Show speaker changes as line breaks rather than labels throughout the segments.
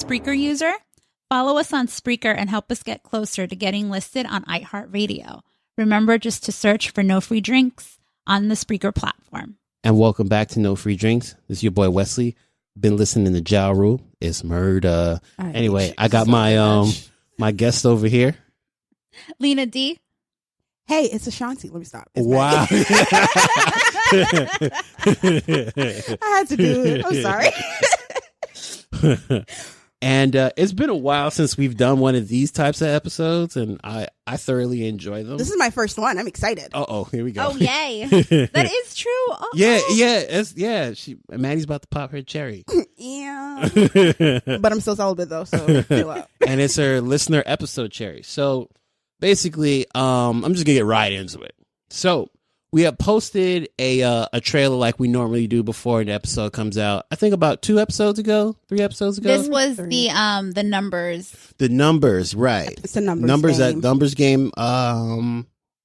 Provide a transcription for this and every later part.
Spreaker user? Follow us on Spreaker and help us get closer to getting listed on iHeartRadio. Remember just to search for No Free Drinks on the Spreaker platform.
And welcome back to No Free Drinks. This is your boy Wesley. Been listening to Ja Rule. It's murder. Anyway, I got my guest over here.
Lena D.
Hey, it's Ashanti. Let me stop. It's
Wow.
I had to do it. I'm sorry.
And it's been a while since we've done one of these types of episodes, and I thoroughly enjoy them.
This is my first one. I'm excited.
Oh, here we go.
Oh, yay. That is true. Oh,
Yeah. Maddie's about to pop her cherry.
Yeah. But I'm still celibate, though, so chill out.
And it's her listener episode cherry. So basically, I'm just going to get right into it. So we have posted a trailer like we normally do before the episode comes out. I think about 3 episodes ago.
This was the numbers.
The numbers, right?
It's a numbers game.
Numbers game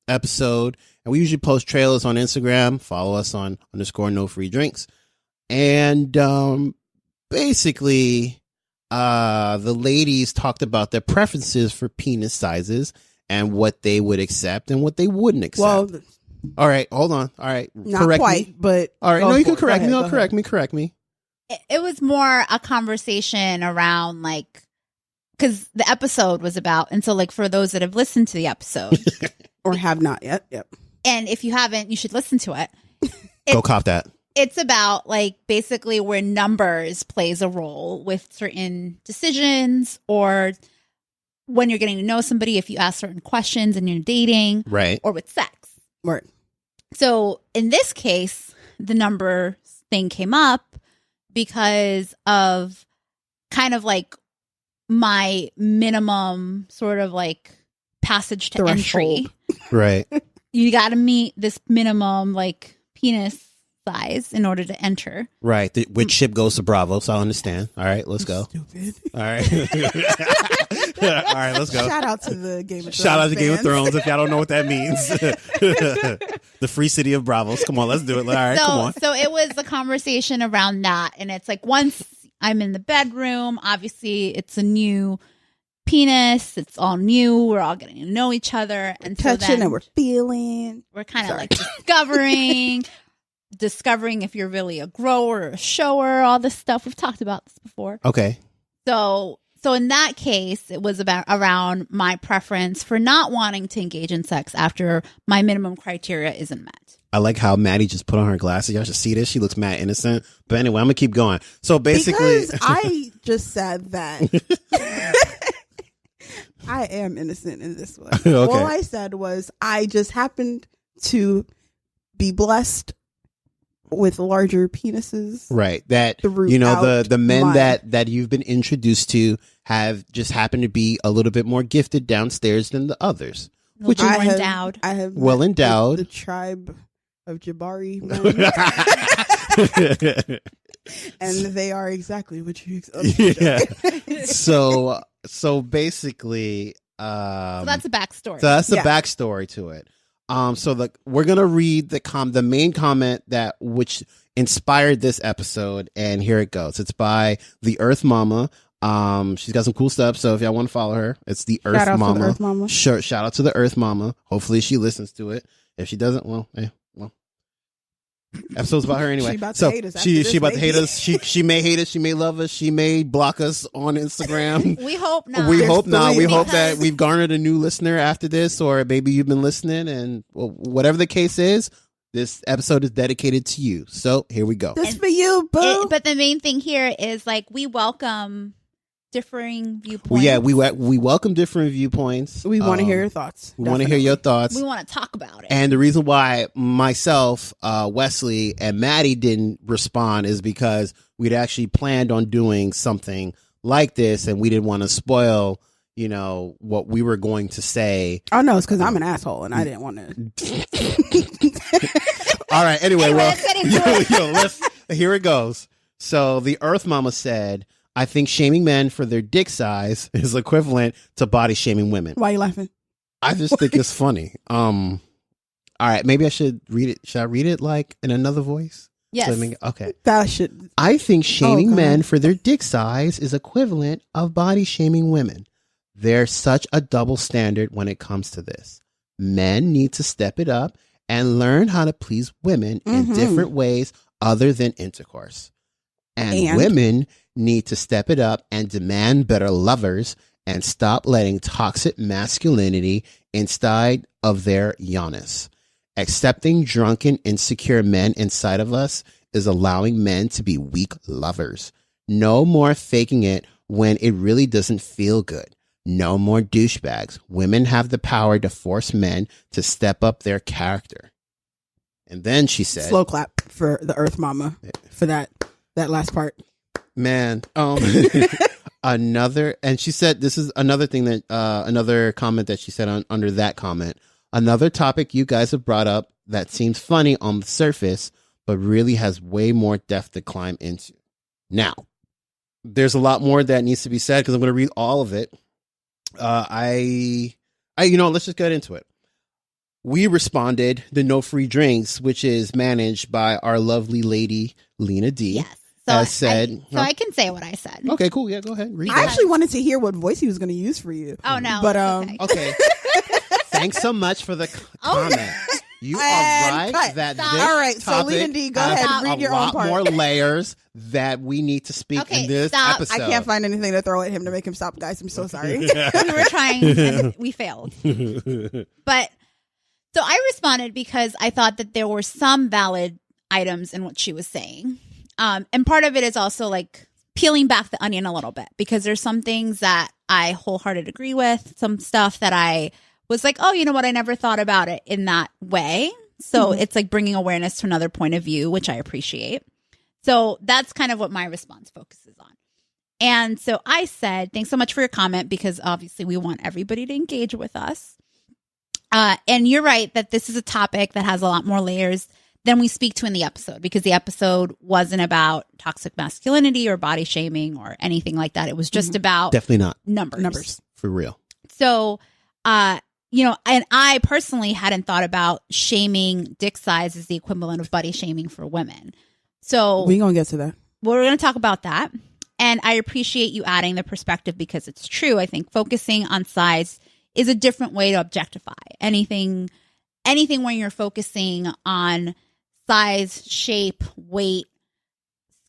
episode, and we usually post trailers on Instagram. Follow us on _No Free Drinks, and basically, the ladies talked about their preferences for penis sizes and what they would accept and what they wouldn't accept.
Well,
all right, hold on. All right,
not
correct
quite,
me.
but
All right, no, you can correct me.
Go
No, correct me.
It was more a conversation around because the episode was about, and so for those that have listened to the episode
or have not yet. Yep.
And if you haven't, you should listen to it.
Go cop that.
It's about basically where numbers plays a role with certain decisions, or when you're getting to know somebody, if you ask certain questions and you're dating,
Right.
or with sex.
Right.
So in this case, the number thing came up because of kind of my minimum sort of passage to entry.
Right.
You got to meet this minimum penis size in order to enter.
Right. Which ship goes to Bravo, so I understand. All right, let's go.
Stupid.
All right. All right, let's go.
Shout out to the Game of Thrones.
Shout out to Game of
fans.
Thrones if y'all don't know what that means. The free city of Bravos. Come on, let's do it. All right, come on.
So it was a conversation around that. And it's once I'm in the bedroom, obviously it's a new penis. It's all new. We're all getting to know each other. And
Touching
so then
and we're feeling.
we're kind of discovering if you're really a grower or a shower, all this stuff. We've talked about this before.
Okay.
So in that case, it was around my preference for not wanting to engage in sex after my minimum criteria isn't met.
I like how Maddie just put on her glasses. Y'all should see this. She looks mad innocent. But anyway, I'm going to keep going. So basically.
Because I just said that I am innocent in this one.
Okay.
All I said was I just happened to be blessed with larger penises.
Right. That,
The root
the men
mine.
that you've been introduced to have just happened to be a little bit more gifted downstairs than the others. Which
More
I have,
endowed.
I have
Well
met
endowed.
The tribe of Jabari men. And they are exactly what you expect.
Yeah. So basically,
So that's a backstory.
so that's the
Yeah.
backstory to it. So we're gonna read the main comment which inspired this episode, and here it goes. It's by the Earth Mama. She's got some cool stuff. So if y'all want to follow her, it's the Earth
Shout out
Mama.
to the Earth Mama.
Sure. Shout out to the Earth Mama. Hopefully she listens to it. If she doesn't, well. Episode's about her anyway.
She about to
so
hate us after
she
this,
about to hate
maybe.
us. She may hate us. She may love us. She may block us on Instagram.
we hope not.
We
There's
hope not. We
three
hope
because-
that we've garnered a new listener after this, or maybe you've been listening, and whatever the case is, this episode is dedicated to you. So here we go.
This for you, boo.
But the main thing here is we welcome differing viewpoints.
Well, yeah, we welcome different viewpoints.
We want to hear your thoughts.
We want to hear your thoughts.
We want to talk about it.
And the reason why myself, Wesley, and Maddie didn't respond is because we'd actually planned on doing something like this, and we didn't want to spoil, what we were going to say.
Oh no, it's because I'm an asshole and I didn't want to.
All right. Anyway, well,
let's get into
here it goes. So the Earth Mama said, I think shaming men for their dick size is equivalent to body shaming women.
Why are you laughing?
I just think it's funny. All right, maybe I should read it. Should I read it in another voice?
Yes.
Swimming. Okay.
That should.
I think shaming
God.
men for their dick size is equivalent of body shaming women. There's such a double standard when it comes to this. Men need to step it up and learn how to please women in different ways other than intercourse. And women need to step it up and demand better lovers and stop letting toxic masculinity inside of their Giannis. Accepting drunken, insecure men inside of us is allowing men to be weak lovers. No more faking it when it really doesn't feel good. No more douchebags. Women have the power to force men to step up their character. And then she said,
Slow clap for the Earth Mama for that last part.
man, another, and she said, this is another thing that, another comment that she said under that comment. Another topic you guys have brought up that seems funny on the surface, but really has way more depth to climb into. Now, there's a lot more that needs to be said because I'm going to read all of it. Let's just get into it. We responded the No Free Drinks, which is managed by our lovely lady, Lena D.
Yes. So
as said.
I can say what I said.
Okay, cool. Yeah, go ahead. Read
I
that.
actually wanted to hear what voice he was going to use for you.
Oh, no.
But,
Okay. Thanks so much for the comment. You are
And
right
cut.
that
Stop.
this
All right, so
topic
Lena D, go
has
ahead, read your
a
own
lot
part.
more layers that we need to speak
Okay,
in this
stop.
episode.
I can't find anything to throw at him to make him stop, guys. I'm so sorry.
We were trying and we failed. But so I responded because I thought that there were some valid items in what she was saying. And part of it is also like peeling back the onion a little bit because there's some things that I wholeheartedly agree with, some stuff that I was like, oh, you know what? I never thought about it in that way. So it's like bringing awareness to another point of view, which I appreciate. So that's kind of what my response focuses on. And so I said, thanks so much for your comment, because obviously we want everybody to engage with us. And you're right that this is a topic that has a lot more layers than we speak to in the episode, because the episode wasn't about toxic masculinity or body shaming or anything like that. It was just about
Definitely not.
numbers.
For real.
So, and I personally hadn't thought about shaming dick size as the equivalent of body shaming for women. So
We're going to get to that.
we're going to talk about that. And I appreciate you adding the perspective because it's true. I think focusing on size is a different way to objectify anything when you're focusing on size, shape, weight,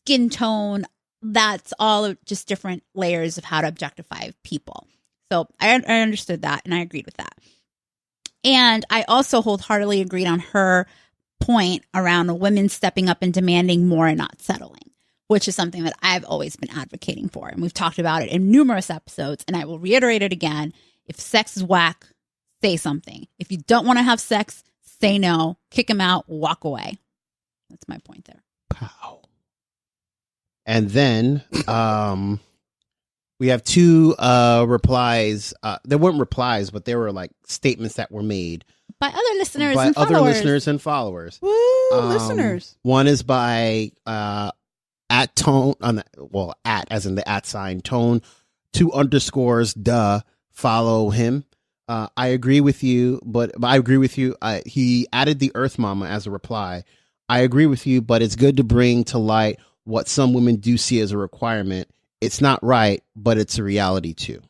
skin tone. That's all just different layers of how to objectify people. So I understood that and I agreed with that. And I also wholeheartedly agreed on her point around women stepping up and demanding more and not settling, which is something that I've always been advocating for. And we've talked about it in numerous episodes. And I will reiterate it again. If sex is whack, say something. If you don't want to have sex, say no, kick him out, walk away. That's my point there.
Pow. And then we have two replies. They weren't replies, but they were like statements that were made
By other listeners
by
and
other
followers.
listeners and followers.
Woo, listeners.
One is by at tone at as in the at sign tone 2_, follow him. I agree with you, but I agree with you. He added the Earth Mama as a reply. I agree with you, but it's good to bring to light what some women do see as a requirement. It's not right, but it's a reality too.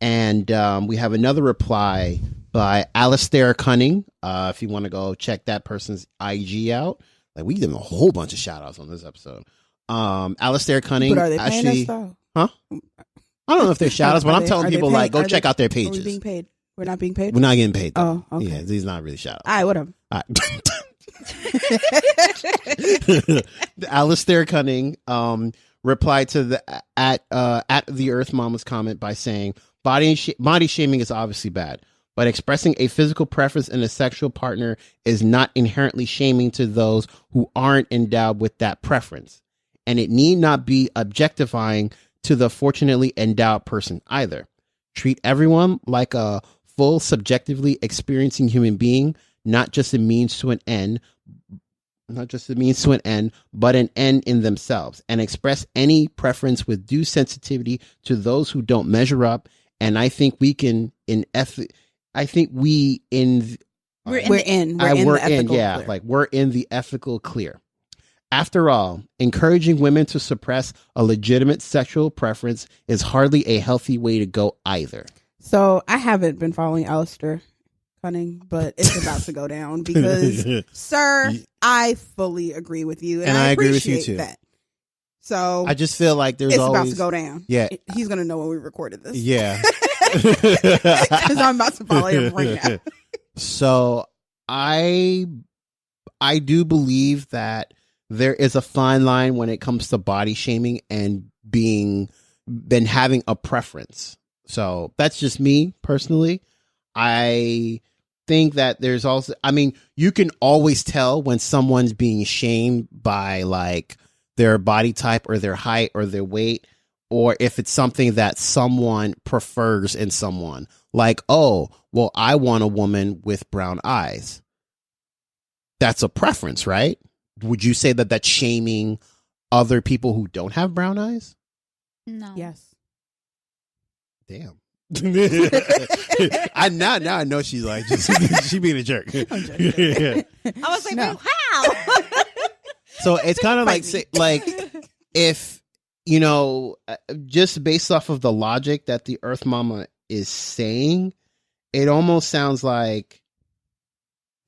And we have another reply by Alistair Cunning. If you want to go check that person's IG out, like we give them a whole bunch of shout outs on this episode. Alistair Cunning.
But are they paying
actually,
us though?
huh? I don't know if they're shout outs, but I'm telling
are they
people
paying-
like go
are
check
they-
out their
Are we
pages.
being paid? We're not being paid?
We're not getting paid. Though.
Oh, okay.
Yeah, these not really shout outs.
All right, whatever.
Alistair Cunning replied to the at the Earth Mama's comment by saying body shaming is obviously bad, but expressing a physical preference in a sexual partner is not inherently shaming to those who aren't endowed with that preference, and it need not be objectifying to the fortunately endowed person either. Treat everyone like a full subjectively experiencing human being, not just a means to an end, but an end in themselves, and express any preference with due sensitivity to those who don't measure up. And I think we can we're in the ethical clear. Like we're in the ethical clear. After all, encouraging women to suppress a legitimate sexual preference is hardly a healthy way to go either.
So I haven't been following Alistair Cunning, but it's about to go down because, sir, I fully agree with you, and I
agree with you
appreciate
too.
that. So
I just feel like there's
it's
always
about to go down.
Yeah.
He's gonna know when we recorded this.
Yeah.
Because I'm about to follow him right now.
So I do believe that there is a fine line when it comes to body shaming and having a preference. So that's just me personally. I think that there's also, I mean, you can always tell when someone's being shamed by like their body type or their height or their weight, or if it's something that someone prefers in someone. Like, oh, well, I want a woman with brown eyes. That's a preference, right? Would you say that that's shaming other people who don't have brown eyes?
No.
Yes.
Damn. Now I know she's like she being a jerk.
I'm joking.
I was like,
No.
wow.
So it's kind of like
Fight
like if you know, just based off of the logic that the Earth Mama is saying, it almost sounds like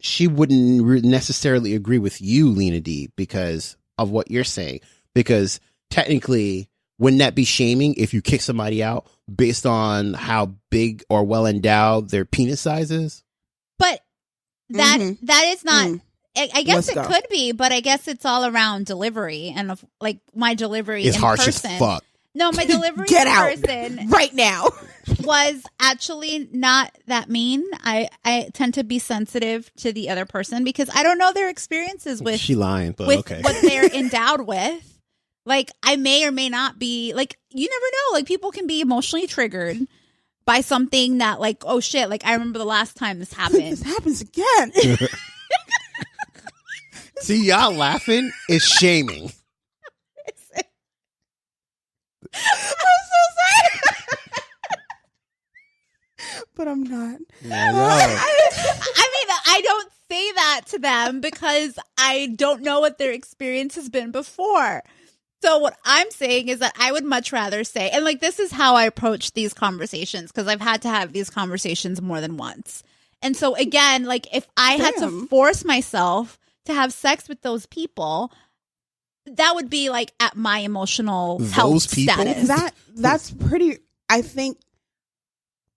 she wouldn't necessarily agree with you, Lena D, because of what you're saying. Because technically, wouldn't that be shaming if you kick somebody out based on how big or well endowed their penis size is?
But that is not.
Mm.
I guess
Let's
it
go.
could be, but I guess it's all around delivery and of, like my delivery
It's
in
harsh
person.
as fuck.
No, my delivery
Get
in
out
person
right now.
was actually not that mean. I tend to be sensitive to the other person because I don't know their experiences with
She lying, but
with
okay.
what they're endowed with. Like I may or may not be like, you never know. Like people can be emotionally triggered by something that like, oh shit, like I remember the last time this
This
happened.
happens again.
See, y'all laughing is shaming.
I'm so sorry. But I'm not.
I mean, I don't say that to them because I don't know what their experience has been before. So what I'm saying is that I would much rather say, and like this is how I approach these conversations because I've had to have these conversations more than once. And so again, like if I had to
Damn.
force myself to have sex with those people, that would be like at my emotional health
Those people?
status.
That's pretty. I think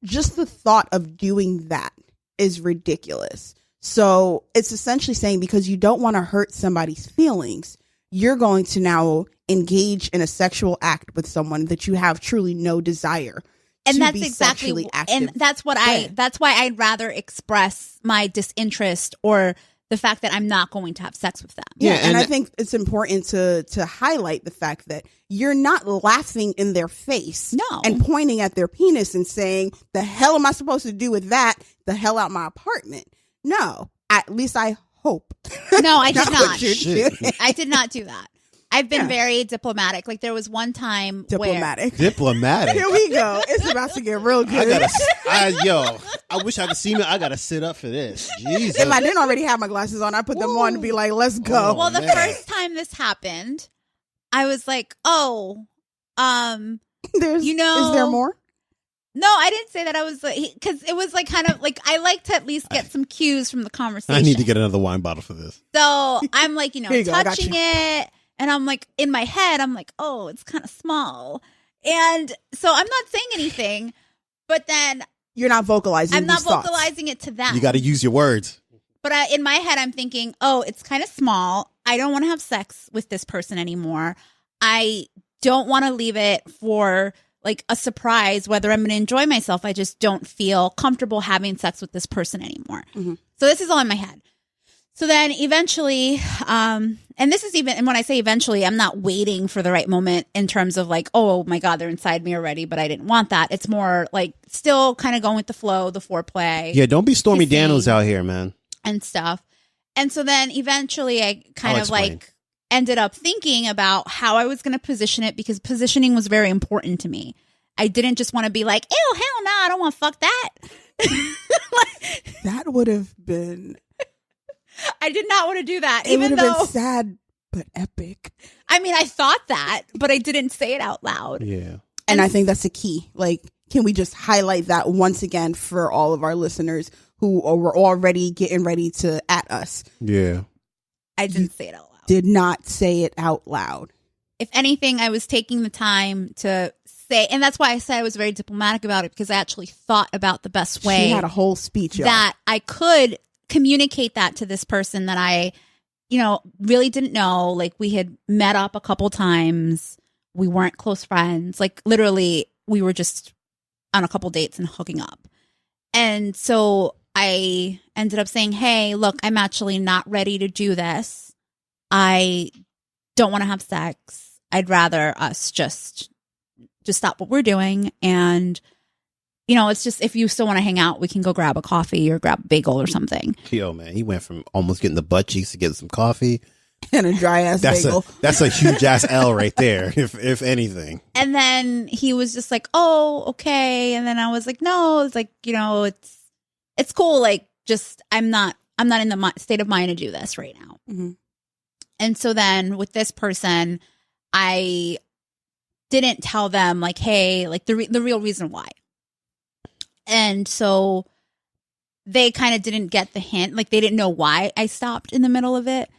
just the thought of doing that is ridiculous. So it's essentially saying because you don't want to hurt somebody's feelings, you're going to now engage in a sexual act with someone that you have truly no desire.
And
to
that's
be
exactly,
sexually active
and that's what
with.
that's why I'd rather express my disinterest or the fact that I'm not going to have sex with them.
Yeah,
Yeah,
and
and
I think it's important to highlight the fact that you're not laughing in their face
No.
and pointing at their penis and saying, the hell am I supposed to do with that? The hell out my apartment. No, at least I hope.
No, I did
Not
not.
what you're
Shit.
doing.
I did not do that. I've been
Yeah.
very diplomatic. Like there was one time
Diplomatic.
Diplomatic.
Here we go. It's about to get real
I
good.
gotta, I wish I could see me. I gotta sit up for this. Jesus.
If I didn't already have my glasses on, I put them on to be like, let's go.
Oh,
where, well, the
man.
first time this happened, I was like, oh,
There's,
you know-
is there more?
no, I didn't say that. I was because it was like kind of like I like to at least get some cues from the conversation.
I need to get another wine bottle for this.
So I'm like,
Here you go, I got
touching
you.
it. And I'm like, in my head, I'm like, oh, it's kind of small. And so I'm not saying anything, but then
You're not vocalizing.
I'm not
these thoughts.
vocalizing it to them.
You got to use your words.
But in my head, I'm thinking, oh, it's kind of small. I don't want to have sex with this person anymore. I don't want to leave it for like a surprise, whether I'm going to enjoy myself. I just don't feel comfortable having sex with this person anymore.
Mhm.
So this is all in my head. So then eventually, and this is even, and when I say eventually, I'm not waiting for the right moment in terms of like, oh my God, they're inside me already, but I didn't want that. It's more like still kind of going with the flow, the foreplay
Yeah, don't be Stormy
Kissing.
Daniels out here, man.
and stuff. And so then eventually I kind
I'll
of
explain.
like ended up thinking about how I was going to position it because positioning was very important to me. I didn't just want to be like, ew, hell no, I don't want to fuck that.
That would have been.
I did not want to do that.
It would
Even
have
though
been sad but epic.
I mean, I thought that, but I didn't say it out loud.
Yeah.
And I think that's the key. Like, can we just highlight that once again for all of our listeners who were already getting ready to at us?
Yeah.
I didn't say it out loud.
Did not say it out loud.
If anything, I was taking the time to say, and that's why I said I was very diplomatic about it, because I actually thought about the best way
She had a whole speech, y'all.
that I could communicate that to this person that I, really didn't know. Like, we had met up a couple times. We weren't close friends. Like, literally, we were just on a couple dates and hooking up. And so I ended up saying, hey, look, I'm actually not ready to do this. I don't want to have sex. I'd rather us just stop what we're doing. And, it's just, if you still want to hang out, we can go grab a coffee or grab a bagel or something.
Yo, man, he went from almost getting the butt cheeks to getting some coffee.
And a dry ass bagel.
That's a huge ass L right there, if anything.
And then he was just like, oh, okay. And then I was like, no, it's like, it's cool. Like, just, I'm not in the state of mind to do this right now.
Mm-hmm.
And so then with this person, I didn't tell them like, hey, like the real reason why. And so they kind of didn't get the hint. Like, they didn't know why I stopped in the middle of it.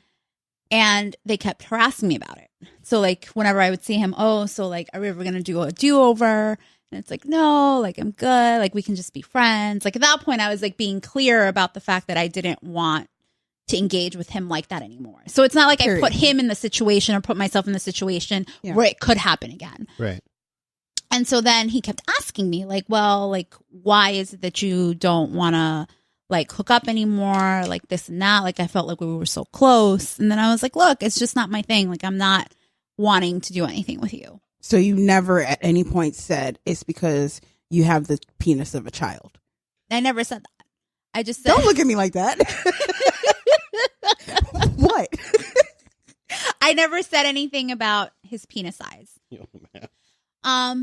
And they kept harassing me about it. So like, whenever I would see him, oh, so like, are we ever going to do a do-over? And it's like, no, like, I'm good. Like, we can just be friends. Like, at that point, I was like being clear about the fact that I didn't want to engage with him like that anymore. So it's not like I put him in the situation or put myself in the situation where it could happen again.
Right.
And so then he kept asking me like, well, like, why is it that you don't want to like hook up anymore? Like this and that. Like, I felt like we were so close. And then I was like, look, it's just not my thing. Like, I'm not wanting to do anything with you.
So you never at any point said it's because you have the penis of a child?
I never said that. I just said,
don't look at me like that. What?
I never said anything about his penis size.
Yo, man.
I'm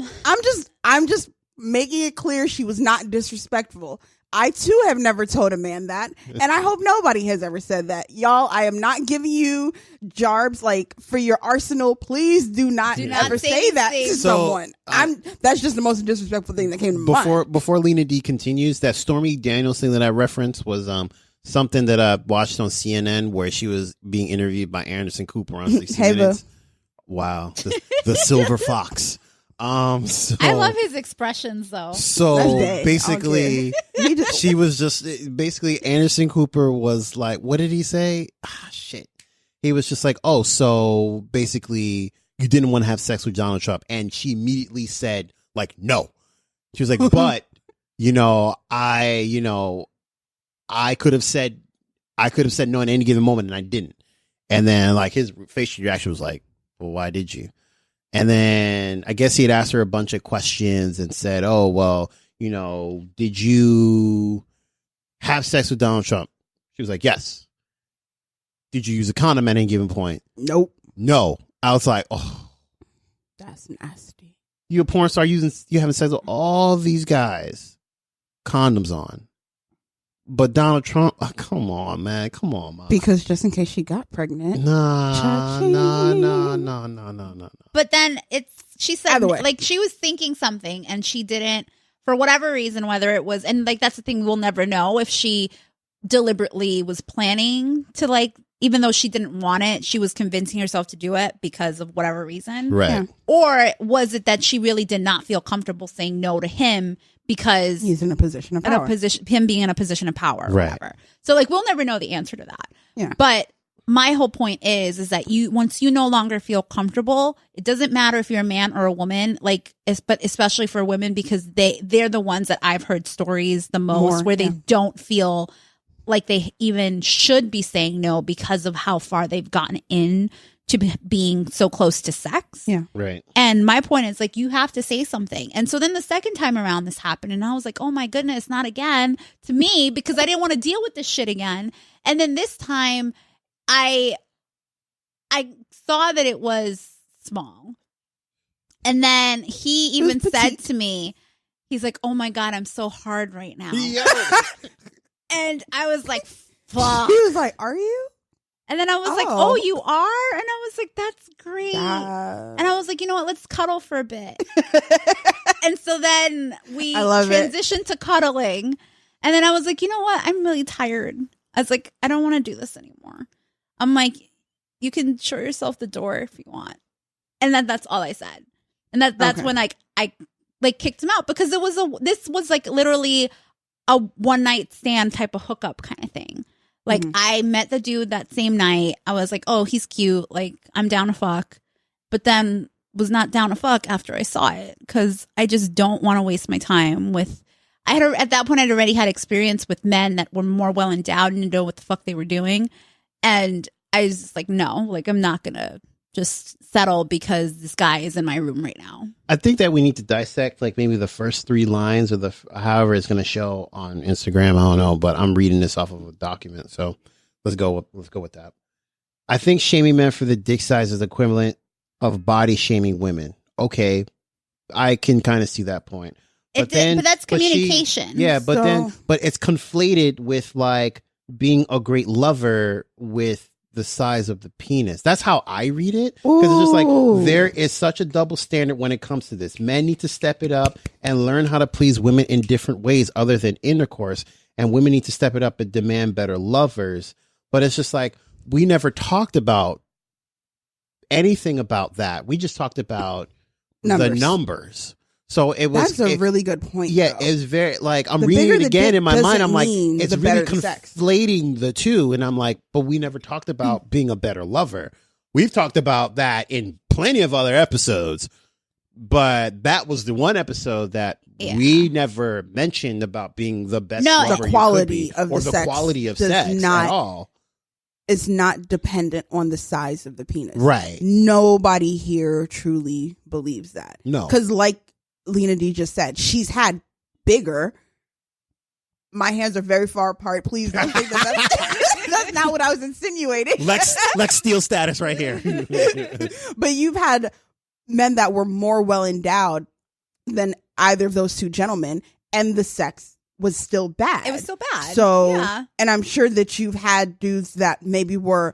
just making it clear she was not disrespectful. I too have never told a man that, and I hope nobody has ever said that. Y'all, I am not giving you jarbs like for your arsenal. Please do not ever say that to someone. That's just the most disrespectful thing that came to mind.
Before Lena D continues, that Stormy Daniels thing that I referenced was something that I watched on CNN where she was being interviewed by Anderson Cooper on 60 Minutes. Wow, the silver fox. So,
I love his expressions though.
So basically, she was just basically Anderson Cooper was like, what did he say? Shit. He was just like, oh, so basically you didn't want to have sex with Donald Trump, and she immediately said like, no. She was like, but I could have said no in any given moment, and I didn't. And then like his facial reaction was like, well, why did you? And then I guess he had asked her a bunch of questions and said, oh, well, did you have sex with Donald Trump? She was like, yes. Did you use a condom at any given point?
Nope.
No. I was like, oh.
That's nasty.
You a porn star you having sex with all these guys. Condoms on. But Donald Trump, come on, man. Come on, man.
Because just in case she got pregnant.
No.
But then she said, like, she was thinking something and she didn't, for whatever reason, whether it was, and like, that's the thing, we'll never know if she deliberately was planning to, like, even though she didn't want it, she was convincing herself to do it because of whatever reason.
Right. Yeah.
Or was it that she really did not feel comfortable saying no to him because
he's in a position of power,
him being in a position of power or whatever. So like, we'll never know the answer to that.
Yeah.
But my whole point is that once you no longer feel comfortable, it doesn't matter if you're a man or a woman, like, but especially for women, because they're the ones that I've heard stories the most where they don't feel like they even should be saying no because of how far they've gotten in to being so close to sex.
Yeah.
Right.
And my point is, like, you have to say something. And so then the second time around this happened, and I was like, oh my goodness, not again, to me, because I didn't want to deal with this shit again. And then this time I saw that it was small. And then he even said to me, he's like, oh my God, I'm so hard right now.
Yo.
And I was like, fuck.
He was like, are you?
And then I was like, oh, you are? And I was like, that's great. And I was like, you know what? Let's cuddle for a bit. And so then we transitioned to cuddling. And then I was like, you know what? I'm really tired. I was like, I don't want to do this anymore. I'm like, you can show yourself the door if you want. And that's all I said. And that's when I kicked him out, because this was like literally a one night stand type of hookup kind of thing. Like, I met the dude that same night. I was like, oh, he's cute. Like, I'm down to fuck. But then was not down to fuck after I saw it, because I just don't want to waste my time with. At that point, I'd already had experience with men that were more well endowed and know what the fuck they were doing. And I was just like, no, like, I'm not going to just settle because this guy is in my room right now.
I think that we need to dissect like maybe the first 3 lines or however it's going to show on Instagram. I don't know, but I'm reading this off of a document. So let's go with that. I think shaming men for the dick size is equivalent of body shaming women. Okay. I can kind of see that point. But
that's communication.
But it's conflated with like being a great lover with the size of the penis. That's how I read it. Because it's just like, there is such a double standard when it comes to this. Men need to step it up and learn how to please women in different ways other than intercourse. And women need to step it up and demand better lovers. But it's just like, we never talked about anything about that. We just talked about the numbers. So it was.
That's a really good point.
Yeah,
though.
it was very like, I'm reading it again in my mind. I'm like, it's really conflating the two, and I'm like, but we never talked about being a better lover. We've talked about that in plenty of other episodes, but that was the one episode that we never mentioned about being the best lover.
The quality of
or
the
sex quality of sex at all.
It's not dependent on the size of the penis,
right?
Nobody here truly believes that.
No,
because like Lena D just said, she's had bigger. My hands are very far apart. Please don't think that's not what I was insinuating.
Lex Steele status right here.
But you've had men that were more well endowed than either of those two gentlemen, and the sex was still bad.
It was still bad.
So, and I'm sure that you've had dudes that maybe were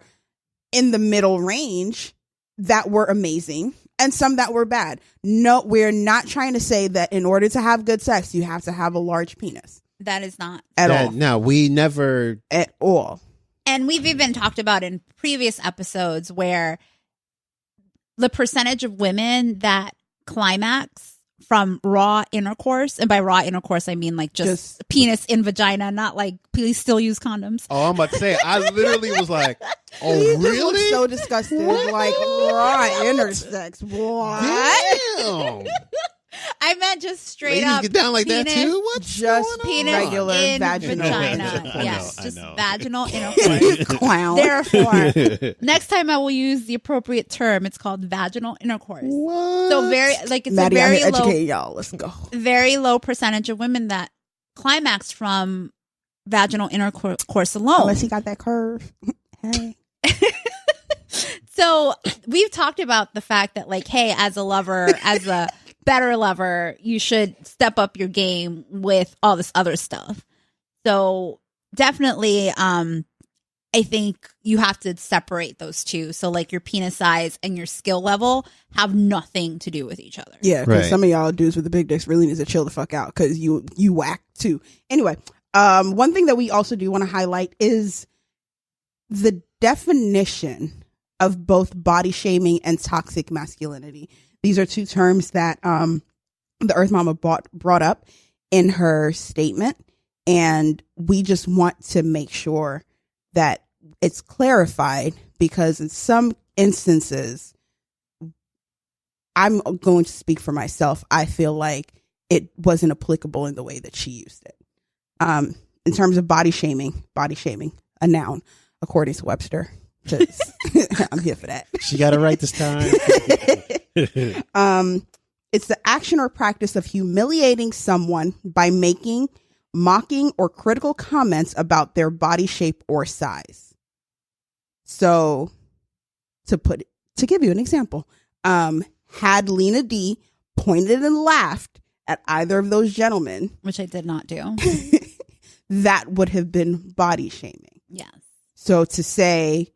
in the middle range that were amazing, and some that were bad. No, we're not trying to say that in order to have good sex, you have to have a large penis.
That is not.
At all.
No, we never.
At all.
And we've even talked about in previous episodes where the percentage of women that climax from raw intercourse, and by raw intercourse, I mean like just penis in vagina, not like please still use condoms.
Oh, I'm about to say, I literally was like, oh, really?
So disgusted. Like, raw intersex. What?
Damn.
I meant just straight
Ladies
up
get down like
penis,
that too? What's
just
penis
regular
in
vaginal
vagina. Yes,
I
just
know.
vaginal intercourse.
Clown.
Therefore, next time I will use the appropriate term. It's called vaginal intercourse.
What?
So it's
Maddie,
a very
I'm
low,
educating y'all. Let's go.
very low percentage of women that climax from vaginal intercourse alone.
Unless he got that curve. Hey.
So we've talked about the fact that, like, hey, as a lover, as a better lover, you should step up your game with all this other stuff. So definitely, I think you have to separate those two. So like your penis size and your skill level have nothing to do with each other.
Yeah, because
Right.
some of y'all dudes with the big dicks really need to chill the fuck out because you whack too. Anyway, one thing that we also do want to highlight is the definition of both body shaming and toxic masculinity. These are two terms that the Earth Mama brought up in her statement, and we just want to make sure that it's clarified because in some instances, I'm going to speak for myself, I feel like it wasn't applicable in the way that she used it. In terms of body shaming, a noun, according to Webster. 'Cause I'm here for that.
She got it right this time.
It's the action or practice of humiliating someone by making, mocking, or critical comments about their body shape or size. So, to give you an example, had Lena D pointed and laughed at either of those gentlemen,
Which I did not do.
that would have been body shaming.
Yes.
So to say,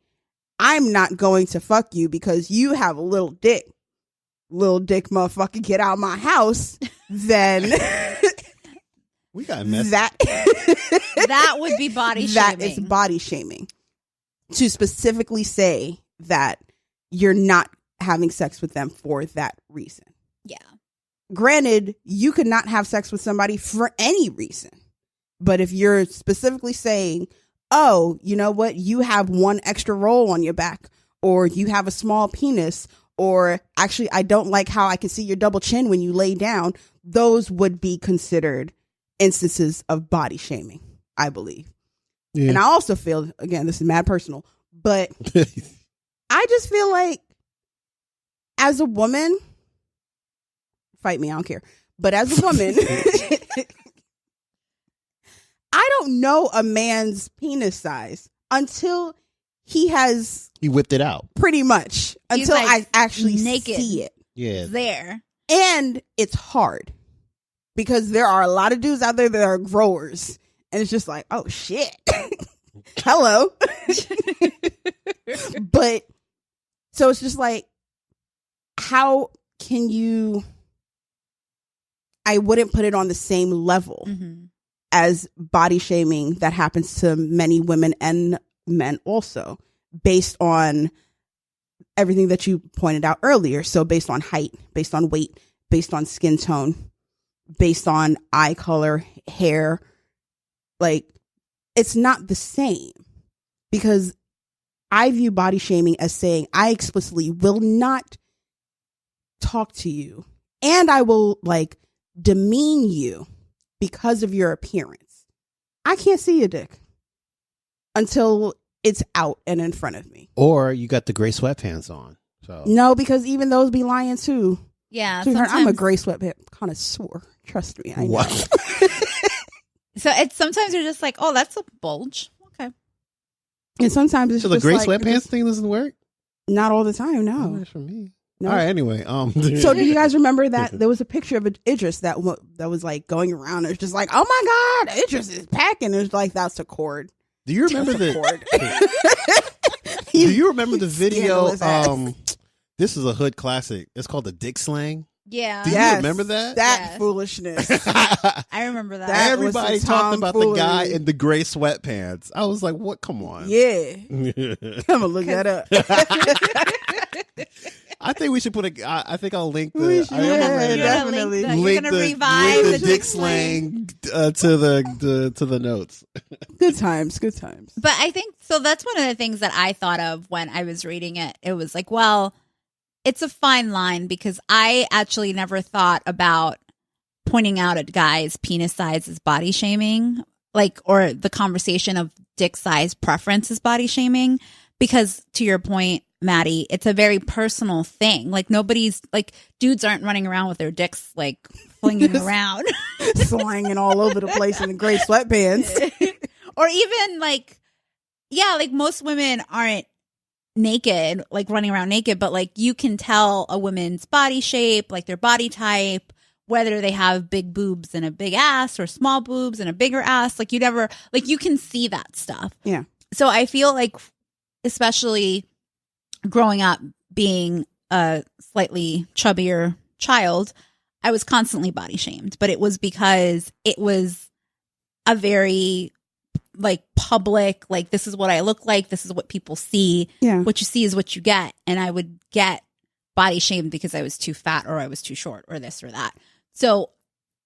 I'm not going to fuck you because you have a little dick. Little dick motherfucker, get out of my house. Then
we got messed.
That would be body shaming.
That is body shaming. To specifically say that you're not having sex with them for that reason.
Yeah.
Granted, you could not have sex with somebody for any reason. But if you're specifically saying, oh, you know what? You have one extra roll on your back, or you have a small penis, or actually, I don't like how I can see your double chin when you lay down. Those would be considered instances of body shaming, I believe. Yeah. And I also feel, again, this is mad personal, but I just feel like as a woman, fight me, I don't care. But as a woman, I don't know a man's penis size until he
whipped it out.
Pretty much.
He's
until
like
I actually
naked.
see it.
Yeah.
There.
And it's hard because there are a lot of dudes out there that are growers. And it's just like, oh shit. Hello. But so it's just like, how can you, I wouldn't put it on the same level as body shaming that happens to many women and men also, based on everything that you pointed out earlier. So based on height, based on weight, based on skin tone, based on eye color, hair, like it's not the same, because I view body shaming as saying I explicitly will not talk to you and I will like demean you because of your appearance. I can't see your dick until it's out and in front of me.
Or you got the gray sweatpants on. So
no, because even those be lying too.
Yeah.
I'm a gray sweatpants connoisseur. Trust me. I know.
What?
So it's sometimes you're just like, oh, that's a bulge. Okay.
And sometimes it's
so
just
the gray
like,
sweatpants thing doesn't work?
Not all the time, no.
Oh, that's for me.
No.
All right, anyway.
So do you guys remember that there was a picture of Idris that was like going around? It's just like, oh my God, Idris is packing. It's like, that's a cord.
Do you remember the
cord?
Do you remember the video?
Scandalous ass.
This is a hood classic. It's called the Dick Slang.
Yeah.
Do you remember that?
That foolishness.
I remember that.
Everybody talked about the guy in the gray sweatpants. I was like, what? Come on.
Yeah. I'm going to look that up.
I think we should put I think I'll link
We
the.
should,
definitely.
You're gonna revive
the Dick Slang to the notes.
Good times.
But I think so. That's one of the things that I thought of when I was reading it. It was like, well, it's a fine line, because I actually never thought about pointing out a guy's penis size as body shaming, like, or the conversation of dick size preference is body shaming, because to your point, Maddie, it's a very personal thing. Like nobody's like, dudes aren't running around with their dicks like flinging around,
slanging all over the place in the gray sweatpants,
or even like, yeah, like most women aren't naked, like running around naked, but like you can tell a woman's body shape, like their body type, whether they have big boobs and a big ass or small boobs and a bigger ass. Like you never, like you can see that stuff.
Yeah.
So I feel like, especially growing up being a slightly chubbier child, I was constantly body shamed, but it was because it was a very like public, like this is what I look like, this is what people see.
Yeah.
What you see is what you get. And I would get body shamed because I was too fat or I was too short or this or that. So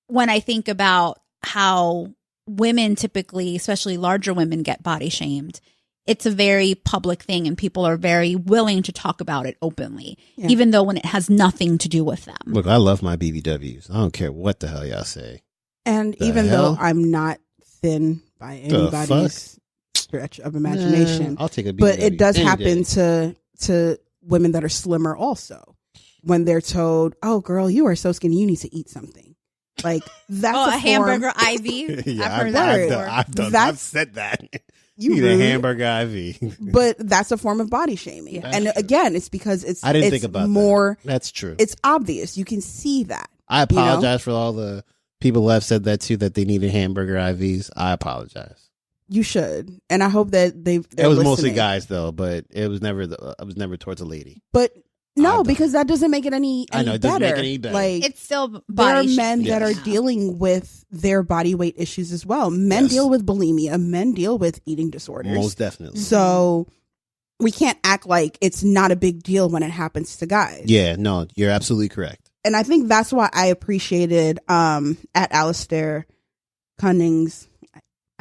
when I think about how women typically, especially larger women, get body shamed, it's a very public thing and people are very willing to talk about it openly, even though when it has nothing to do with them.
Look, I love my BBWs. I don't care what the hell y'all say.
And even though I'm not thin by anybody's stretch of imagination,
I'll take a BBW,
but it does
any
happen
day.
to women that are slimmer also, when they're told, oh girl, you are so skinny, you need to eat something. Like that's
a hamburger IV.
Yeah, I've said that. You need a hamburger IV.
But that's a form of body shaming.
That's
and
true.
again, it's because
I didn't think about
more.
That's true.
It's obvious. You can see that.
I apologize for all the people who have said that too, that they needed hamburger IVs. I apologize.
You should, and I hope that
It was mostly
listening.
guys though, but it was never towards a lady.
But no,
I
because that doesn't make it any
I know, it doesn't
better.
make it any better.
Like,
It's still
there
body
are men
shaming.
that are
Yeah.
dealing with their body weight issues as well. Men
Yes.
deal with bulimia. Men deal with eating disorders.
Most definitely.
So we can't act like it's not a big deal when it happens to guys.
Yeah, no, you're absolutely correct.
And I think that's why I appreciated at Alistair Cummings.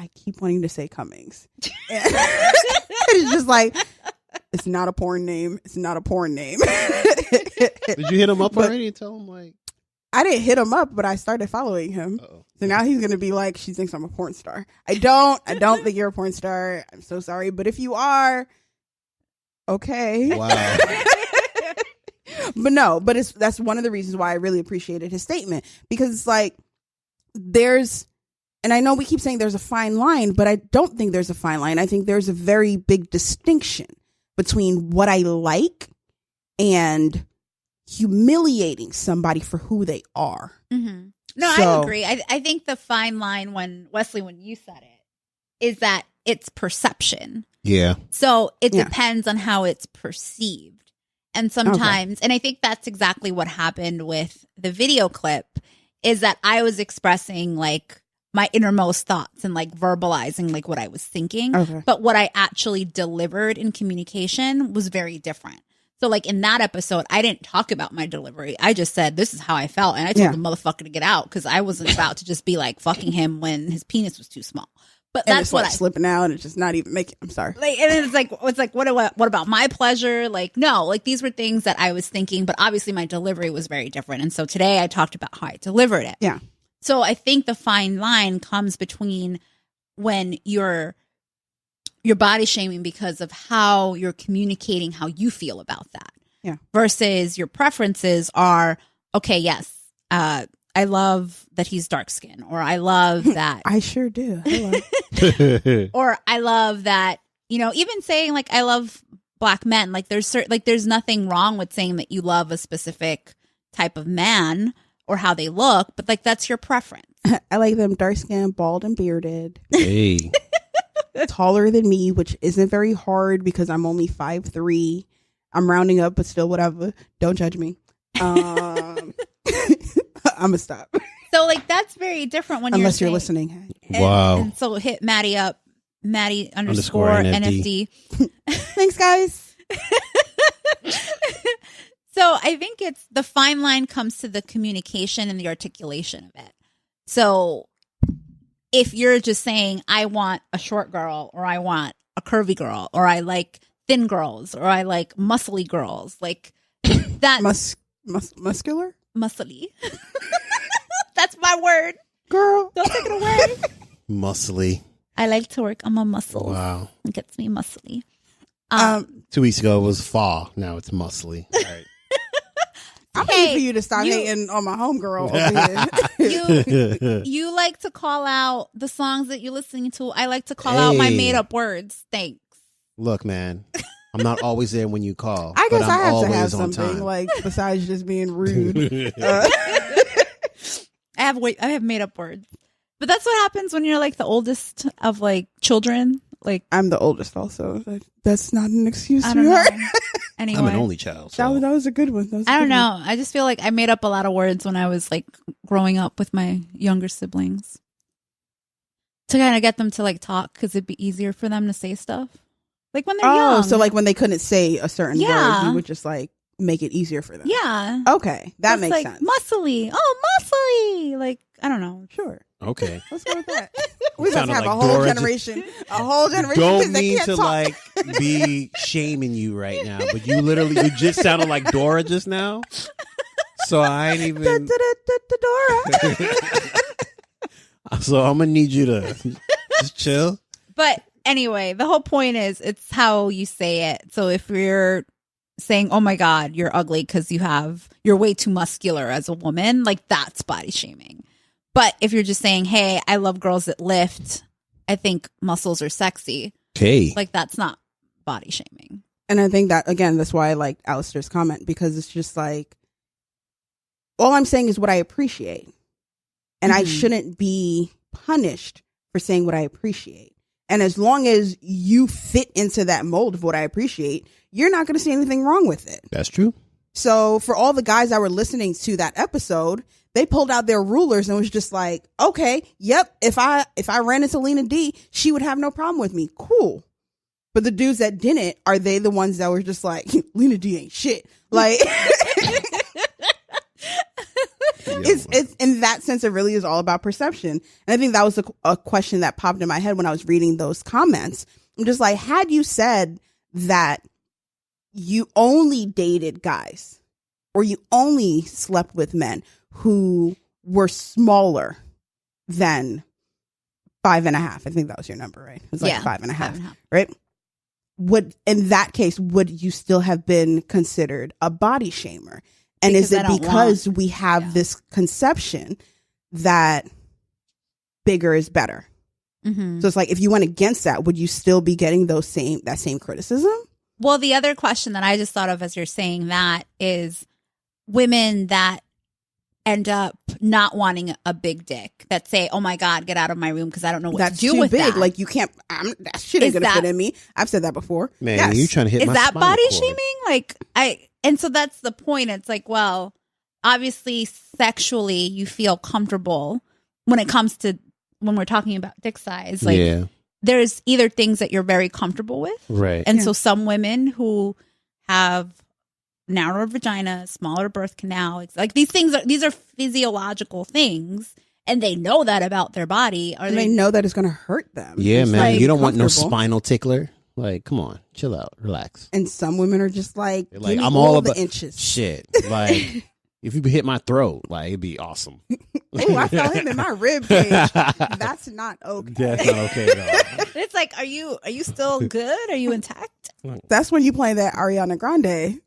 I keep wanting to say Cummings. It's just like, it's not a porn name. It's not a porn name.
Did you hit him up
But-
already and tell him like?
I didn't hit him up, but I started following him.
Uh-oh.
So now he's going to be like, she thinks I'm a porn star. I don't think you're a porn star. I'm so sorry. But if you are, okay.
Wow.
But no, but that's one of the reasons why I really appreciated his statement, because it's like, and I know we keep saying there's a fine line, but I don't think there's a fine line. I think there's a very big distinction between what I like and humiliating somebody for who they are.
Mm-hmm. No, I
So-
agree. I think the fine line when you said it is that it's perception.
Yeah.
So it
Yeah.
depends on how it's perceived. And sometimes, and I think that's exactly what happened with the video clip, is that I was expressing like my innermost thoughts and like verbalizing like what I was thinking.
Okay.
But what I actually delivered in communication was very different. So like in that episode, I didn't talk about my delivery. I just said, this is how I felt. And I told
Yeah.
the motherfucker to get out because I wasn't about to just be like fucking him when his penis was too small. But
And
that's
it's
what
like
I
slipping out and it's just not even making. I'm sorry.
like, and it's like what about my pleasure? Like, no, like these were things that I was thinking, but obviously my delivery was very different. And so today I talked about how I delivered it.
Yeah.
So I think the fine line comes between when you're body shaming because of how you're communicating how you feel about that.
Yeah.
Versus your preferences are, okay, yes, I love that he's dark skinned, or I love that
I sure do. Hello.
or I love that, even saying like I love black men, like there's nothing wrong with saying that you love a specific type of man or how they look, but like that's your preference.
I like them dark skinned, bald, and bearded,
Hey.
taller than me, which isn't very hard because I'm only 5'3". I'm rounding up, but still, whatever. Don't judge me. I'm gonna stop
So like that's very different when
unless you're
saying-
listening.
Wow.
And so hit Maddie up, Maddie _
Underscore
NFD.
Thanks, guys.
So I think it's the fine line comes to the communication and the articulation of it. So if you're just saying, I want a short girl, or I want a curvy girl, or I like thin girls, or I like muscly girls, like that
Muscular
muscly. That's my word.
girl.
Don't take it away.
Muscly.
I like to work on my muscles.
Wow.
It gets me muscly.
2 weeks ago it was fall. Now it's muscly. All right.
I'm
Hey,
ready for you to stop
you-
hating on my homegirl over here.
You like to call out the songs that you're listening to. I like to call out my
Hey.
made up words. Thanks.
Look, man. I'm not always there when you call.
I
but
guess
I'm
I have to
always
have
on
something
time.
like besides just being rude.
I have made up words. But that's what happens when you're like the oldest of like children. Like
I'm the oldest, also. That's not an excuse,
I don't know.
sweetheart.
Anyway,
I'm an only child. So.
That was a good one.
I don't know. I just feel like I made up a lot of words when I was like growing up with my younger siblings to kind of get them to like talk because it'd be easier for them to say stuff. Like when they're young.
so like when they couldn't say a certain
Yeah.
word, you would just like make it easier for them.
yeah.
Okay, that
It's
makes
like
sense.
muscly. Oh, muscly. Like, I don't know.
Sure.
Okay.
Let's go with that. We about to
Sounded
have
like
a whole
Dora
generation. A whole generation.
Don't
because they
mean
can't
to
talk.
like be shaming you right now, but you just sounded like Dora just now. So I ain't even.
Dora.
So I'm gonna need you to just chill.
But anyway, the whole point is it's how you say it. So if you're saying, oh my God, you're ugly because you're way too muscular as a woman, like that's body shaming. But if you're just saying, hey, I love girls that lift, I think muscles are sexy,
Okay.
like that's not body shaming.
And I think that, again, that's why I like Alistair's comment, because it's just like, all I'm saying is what I appreciate. And I
Mhm.
shouldn't be punished for saying what I appreciate. And as long as you fit into that mold of what I appreciate, you're not going to see anything wrong with it.
That's true.
So for all the guys that were listening to that episode, they pulled out their rulers and was just like, okay, yep, if I ran into Lena D, she would have no problem with me. Cool. But the dudes that didn't, are they the ones that were just like, Lena D ain't shit? Like, it's in that sense, it really is all about perception. And I think that was a question that popped in my head when I was reading those comments. I'm just like, had you said that you only dated guys or you only slept with men who were smaller than 5.5, I think that was your number, right? It was like 5.5, right? In that case, would you still have been considered a body shamer? And
Because
is it because we have this conception that bigger is better?
Mm-hmm.
So it's like, if you went against that, would you still be getting that same criticism?
Well, the other question that I just thought of as you're saying that is women that end up not wanting a big dick, that say, oh my God, get out of my room because I don't know what to do with that.
Like, you can't, that shit ain't going to fit in me. I've said that before.
Man,
yes.
you trying to hit
is
my
that
spinal
body
cord.
shaming? And so that's the point. It's like, well, obviously sexually you feel comfortable when it comes to when we're talking about dick size. Like,
yeah.
there's either things that you're very comfortable with.
Right.
And so some women who have narrower vagina, smaller birth canal, like these are physiological things, and they know that about their body.
They know that it's going to hurt them.
Yeah,
It's
man.
like
You don't want no
comfortable.
spinal tickler. Like, come on, chill out, relax.
And some women are just like,
They're
give
like,
me
I'm
all
all
the
about
inches.
shit. Like, if you hit my throat, like, it'd be awesome.
Oh, I felt him in my rib cage. That's not okay.
That's not okay at all.
It's like, are you still good? Are you intact?
That's when you play that Ariana Grande.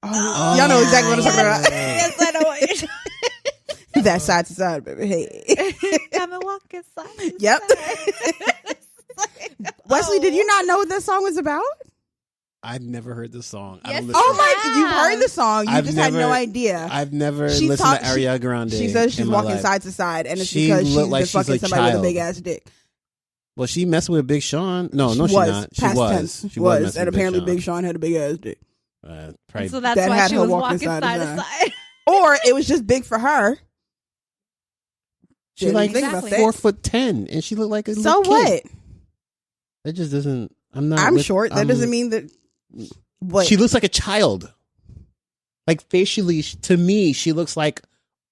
Oh, y'all know exactly what I'm talking about.
Yes, I know what you're talking
That side to side, baby. Hey.
Come and walk inside.
Yep. Wesley, did you not know what this song was about?
I've never heard this song. I
Yes,
don't listen.
Oh my! You've heard the song. You
I've
just had no
never-
idea.
I've never
She
listened
talk-
to Ariana Grande.
She says she's
in my
walking
life.
side to side, and it's
She
because she's
looked
been
like she's
fucking
a
somebody with a
child.
big ass dick.
Well, she messing with Big Sean. No,
She
she's not. She
past
was.
tense.
She was.
was,
messing
and
with
apparently
Big
Big Sean had a big ass dick,
Probably,
So that's
That
why
had
she
her
was
walking
walking
side
side
to
to
side.
side.
or it was just big for her.
she like
Exactly.
4'10", and she looked like a
So
little kid.
what?
That just doesn't. I'm not.
I'm short. That doesn't mean that. What?
She looks like a child. Like facially, to me, she looks like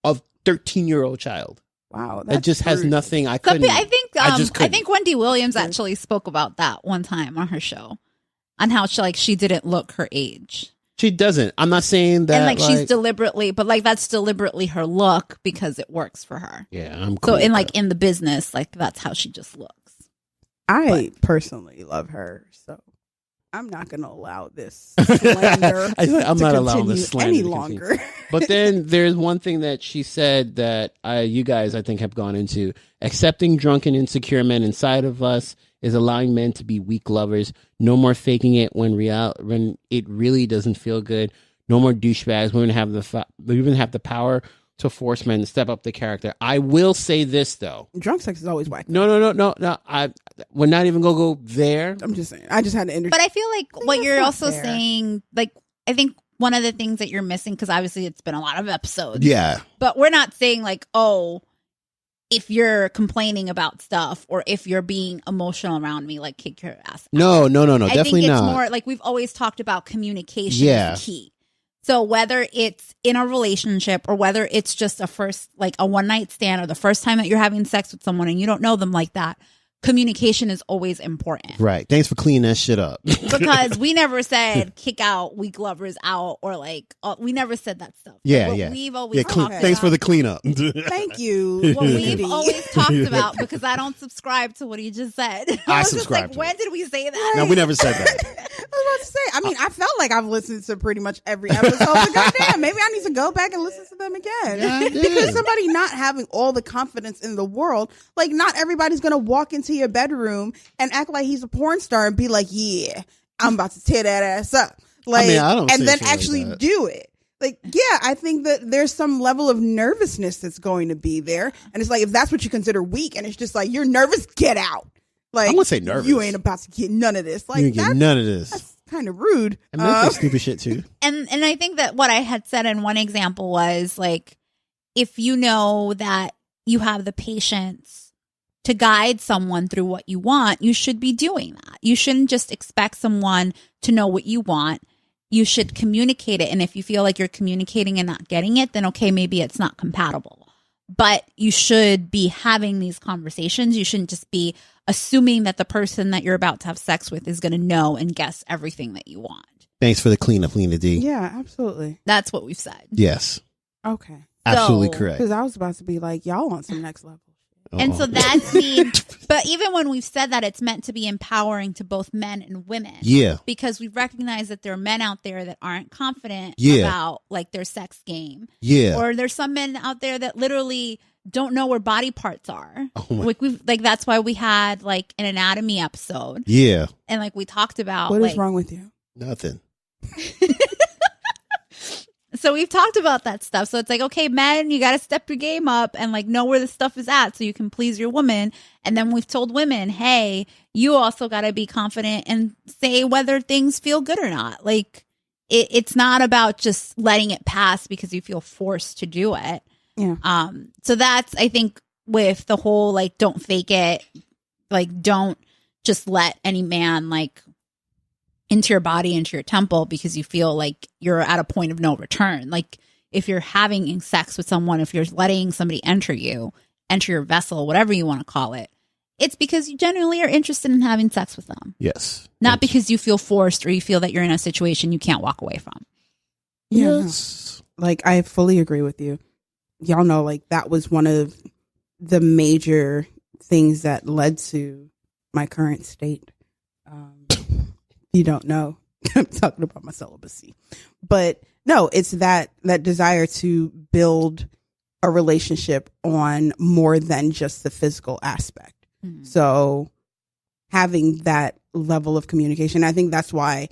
a 13-year-old child.
Wow,
It just has
rude.
nothing. I couldn't.
I think
just
I
couldn't.
think Wendy Williams actually spoke about that one time on her show, on how she didn't look her age,
She doesn't. I'm not saying that.
and like she's deliberately, but like that's deliberately her look because it works for her.
Yeah, I'm.
So
Cool
in
with
like
that.
in the business, like that's how she just looks.
I personally love her, so I'm not going to allow this slander.
I'm
to
not allowing
continue
this slander
any
to continue.
longer.
But then there's one thing that she said that you guys, I think, have gone into. Accepting drunken, insecure men inside of us is allowing men to be weak lovers. No more faking it when it really doesn't feel good. No more douchebags. Women have the power to force men to step up the character. I will say this though.
Drunk sex is always whack.
No. We're not even gonna go there.
I'm just saying. I just had to interject.
But I feel like what
that's
you're
not
also
fair.
saying, like I think one of the things that you're missing, because obviously it's been a lot of episodes.
Yeah.
But we're not saying like, oh, if you're complaining about stuff or if you're being emotional around me, like kick your ass.
No.
I
Definitely
think it's
not.
more like we've always talked about communication
Yeah.
is the key. So whether it's in a relationship or whether it's just a one night stand or the first time that you're having sex with someone and you don't know them like that, communication is always important.
Right. Thanks for cleaning that shit up.
Because we never said kick out weak lovers out or like we never said that stuff.
Yeah,
What
yeah.
We've always talked
Thanks for
about-
the cleanup.
Thank you.
what we've
Wendy.
always talked about, because I don't subscribe to what he just said.
I
was just
subscribe
like,
to
when
it.
did we say that?
No, we never said that.
I was about to say. I mean, I felt like I've listened to pretty much every episode. But goddamn, maybe I need to go back and listen to them again.
Yeah, I did.
Because somebody not having all the confidence in the world, like not everybody's gonna walk into your bedroom and act like he's a porn star and be like, "Yeah, I'm about to tear that ass up," like,
I don't
and
say
then
shit like
actually
that.
do it. Like, yeah, I think that there's some level of nervousness that's going to be there, and it's like if that's what you consider weak, and it's just like you're nervous, get out. Like,
I wouldn't say nervous.
You ain't about to get none of this. Like,
You ain't get none of this.
That's kind of rude.
I mean, that's stupid shit too.
And I think that what I had said in one example was like, if you know that you have the patience to guide someone through what you want, you should be doing that. You shouldn't just expect someone to know what you want. You should communicate it. And if you feel like you're communicating and not getting it, then okay, maybe it's not compatible. But you should be having these conversations. You shouldn't just be assuming that the person that you're about to have sex with is going to know and guess everything that you want.
Thanks for the cleanup, Lena D.
Yeah, absolutely.
That's what we've said.
Yes.
Okay.
Absolutely
So-
correct.
Because I was about to be like, y'all want some next level.
And so
Uh-oh.
that's mean, but even when we've said that, it's meant to be empowering to both men and women.
Yeah.
Because we recognize that there are men out there that aren't confident
Yeah.
about like their sex game.
Yeah.
Or there's some men out there that literally don't know where body parts are.
Oh my-
Like that's why we had like an anatomy episode.
Yeah.
And like we talked about
What is
like,
wrong with you?
Nothing.
so we've talked about that stuff. So it's like, okay, men, you got to step your game up and like know where the stuff is at so you can please your woman. And then we've told women, hey, you also got to be confident and say whether things feel good or not. Like it's not about just letting it pass because you feel forced to do it.
Yeah.
So that's, I think, with the whole like, don't fake it. Like, don't just let any man like into your body, into your temple because you feel like you're at a point of no return. Like if you're having sex with someone, if you're letting somebody enter your vessel, whatever you want to call it, it's because you genuinely are interested in having sex with them.
Yes.
Not because you feel forced or you feel that you're in a situation you can't walk away from.
Yeah.
Yes.
Like, I fully agree with you. Y'all know, like, that was one of the major things that led to my current state. You don't know. I'm talking about my celibacy. But no, it's that desire to build a relationship on more than just the physical aspect.
Mm-hmm.
So having that level of communication, I think that's why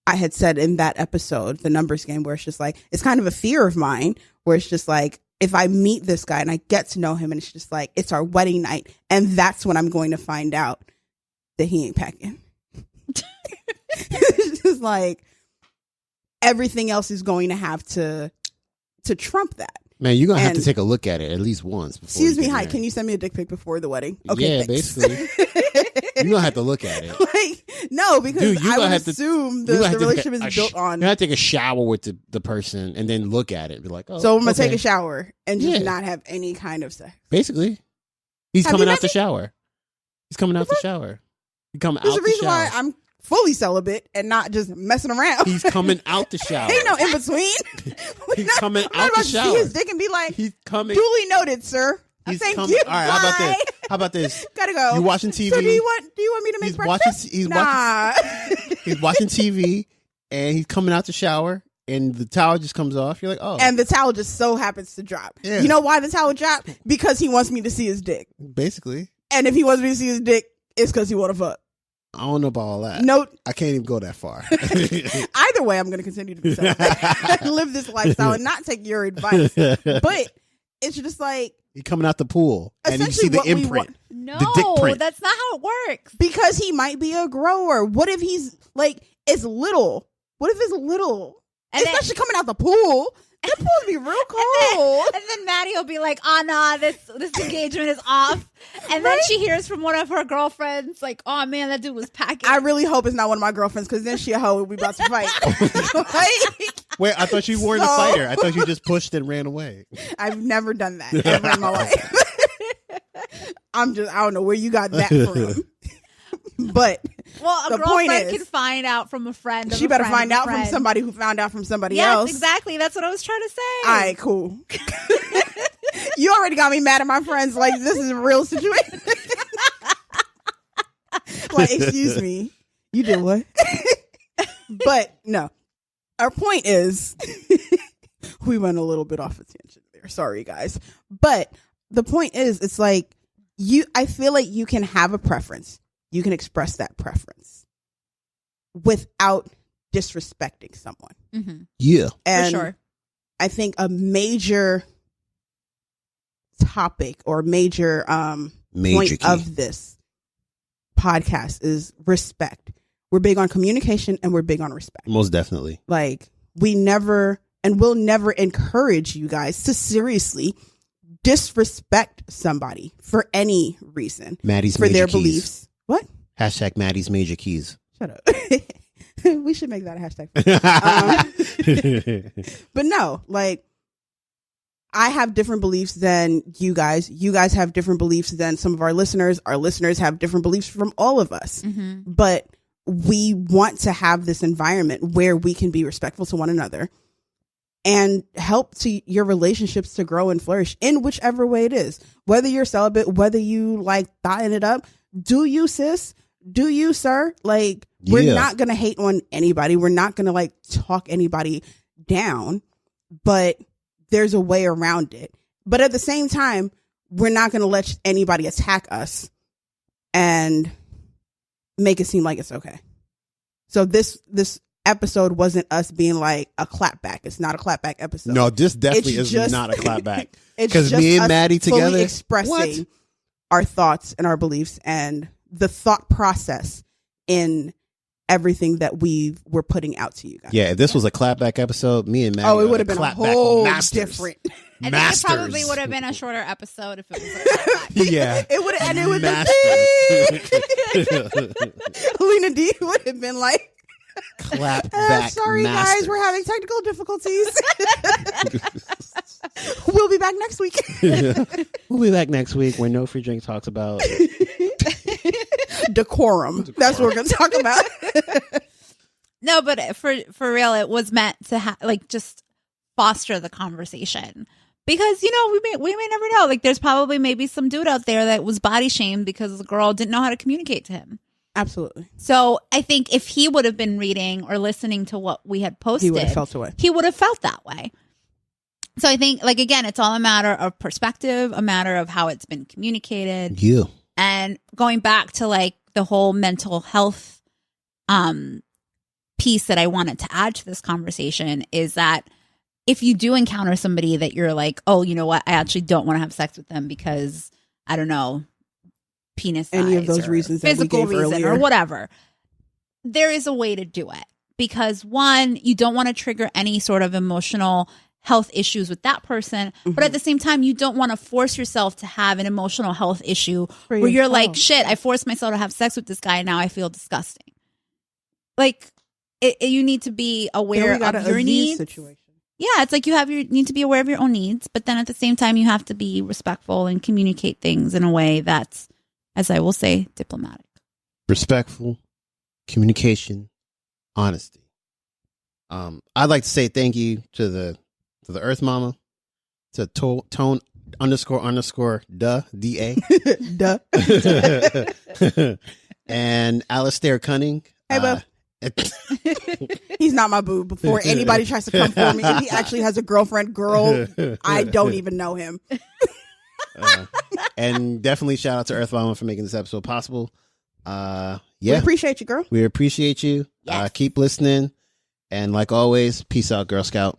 I had said in that episode, the numbers game, where it's just like, it's kind of a fear of mine, where it's just like, if I meet this guy and I get to know him and it's just like, it's our wedding night. And that's when I'm going to find out that he ain't packing. It's just like everything else is going to have to trump that.
Man, you're going to have to
And-
take a look at it at least once. Before
Excuse
you
me,
get
hi,
married.
can you send me a dick pic before the wedding? Okay,
Yeah,
thanks.
basically. You're going to have to look at it.
Like, no, because
Dude, you
I
gonna
would
have to-
assume
You're
the
gonna have to
relationship
take a
is built on.
You're going to take a shower with the person and then look at it and be like, oh,
So I'm going to
okay.
take a shower and just
Yeah.
not have any kind of sex.
Basically. He's
Have
coming
you
out
met
the
me?
shower. He's coming out the shower. He's coming
There's
out
a
the
reason why
shower.
I'm fully celibate and not just messing around.
He's coming out the shower.
Ain't no in between.
He's coming
I'm not
out
about
the
to
shower.
see his dick and be like,
He's coming.
duly noted, sir.
He's
Thank
coming.
you.
All right, how about
Bye.
this? How about this?
Gotta go.
You watching TV?
So do you want me to make
He's
breakfast?
watching. He's
nah.
watching. He's watching TV, and he's coming out the shower, and the towel just comes off. You're like, oh,
And the towel just so happens to drop.
Yeah.
You know why the towel dropped? Because he wants me to see his dick.
basically.
And if he wants me to see his dick, it's because he want to fuck.
I don't know about all that.
No,
I can't even go that far.
either way, I'm going to continue to be celibate, live this lifestyle, and not take your advice. But it's just like,
He's coming out the pool, and you see
essentially
the
what we
imprint.
want.
No,
The dick print.
that's not how it works.
Because he might be a grower. What if he's like, it's little? What if it's little?
And then-
Especially coming out the pool. The pool would be real cold.
And then Maddie will be like, "Oh nah, this engagement is off." And then she hears from one of her girlfriends, like, "Oh man, that dude was packing."
I really hope it's not one of my girlfriends, because then she a hoe and we about to fight. Like,
Wait, I thought you weren't a
So-
fighter. I thought you just pushed and ran away.
I've never done that ever in my life. I don't know where you got that from. But
well, a
the point
girlfriend
is-
can find out from a friend. Of
she
a
better
friend
find
of a
out from
friend.
somebody who found out from somebody
Yes,
else.
exactly. That's what I was trying to say.
All right, cool. You already got me mad at my friends. Like, this is a real situation. Like, excuse me. You did what? But no. Our point is, we went a little bit off a tangent there. Sorry, guys. But the point is, it's like, I feel like you can have a preference. You can express that preference without disrespecting someone.
Mm-hmm.
Yeah.
And
For sure.
I think a major topic or major
Major
point
key.
of this podcast is respect. We're big on communication and we're big on respect.
Most definitely.
Like, we never and will never encourage you guys to seriously disrespect somebody for any reason.
Maddie's
for
major
their
keys.
beliefs. What?
Hashtag Maddie's major keys.
Shut up. We should make that a hashtag. But no, like, I have different beliefs than you guys. You guys have different beliefs than some of our listeners. Our listeners have different beliefs from all of us.
Mm-hmm.
But we want to have this environment where we can be respectful to one another and help to your relationships to grow and flourish in whichever way it is. Whether you're celibate, whether you like thotting it up, do you, sis? Do you, sir? Like, we're not going to hate on anybody. We're not going to like talk anybody down, but there's a way around it. But at the same time, we're not going to let anybody attack us and make it seem like it's okay. So this episode wasn't us being like a clapback. It's not a clapback episode.
No, this definitely
It's
is
just-
not a clapback.
It's
Because
just
me and
us
Maddie
fully
together,
expressing
what?
our thoughts and our beliefs and the thought process in everything that we're putting out to you guys.
Yeah, if this was a clapback episode, me and Maddie
it
are
would have been a
clapback
whole
masters.
different.
I think
Masters.
it probably would have been a shorter episode if it was a clapback.
Yeah.
It would have ended with
Masters.
Lena D would have been like,
Clapback
sorry
masters.
guys, we're having technical difficulties. We'll be back next week.
We'll be back next week when No Free Drink talks about
Decorum. That's what we're going to talk about.
No, but for real, it was meant to like just foster the conversation because we may never know. Like, there's probably maybe some dude out there that was body shamed because the girl didn't know how to communicate to him.
Absolutely.
So I think if he would have been reading or listening to what we had posted,
He would have felt away.
he would have felt that way. So I think, like, again, it's all a matter of perspective, a matter of how it's been communicated.
you.
And going back to like the whole mental health piece that I wanted to add to this conversation is that if you do encounter somebody that you're like, oh, you know what, I actually don't want to have sex with them because, I don't know, penis size
Any of those
or
reasons that we
physical
gave
reason
earlier.
or whatever, there is a way to do it. Because one, you don't want to trigger any sort of emotional health issues with that person, but at the same time, you don't want to force yourself to have an emotional health issue
For
where you're like,
yourself.
shit, I forced myself to have sex with this guy and now I feel disgusting. Like, you need to be aware
we got
of
a
your
Aziz
needs.
situation.
Yeah, it's like you need to be aware of your own needs, but then at the same time, you have to be respectful and communicate things in a way that's, as I will say, diplomatic.
Respectful, communication, honesty. I'd like to say thank you to the Earth Mama, to Tone __ DA,
Duh.
and Alistair Cunning.
Hey, bub. He's not my boo. Before anybody tries to come for me, he actually has a girlfriend. Girl, I don't even know him.
And definitely shout out to Earth Mama for making this episode possible.
We
Yeah,
appreciate you, girl.
we appreciate you.
Yes.
Keep listening. And like always, peace out, Girl Scout.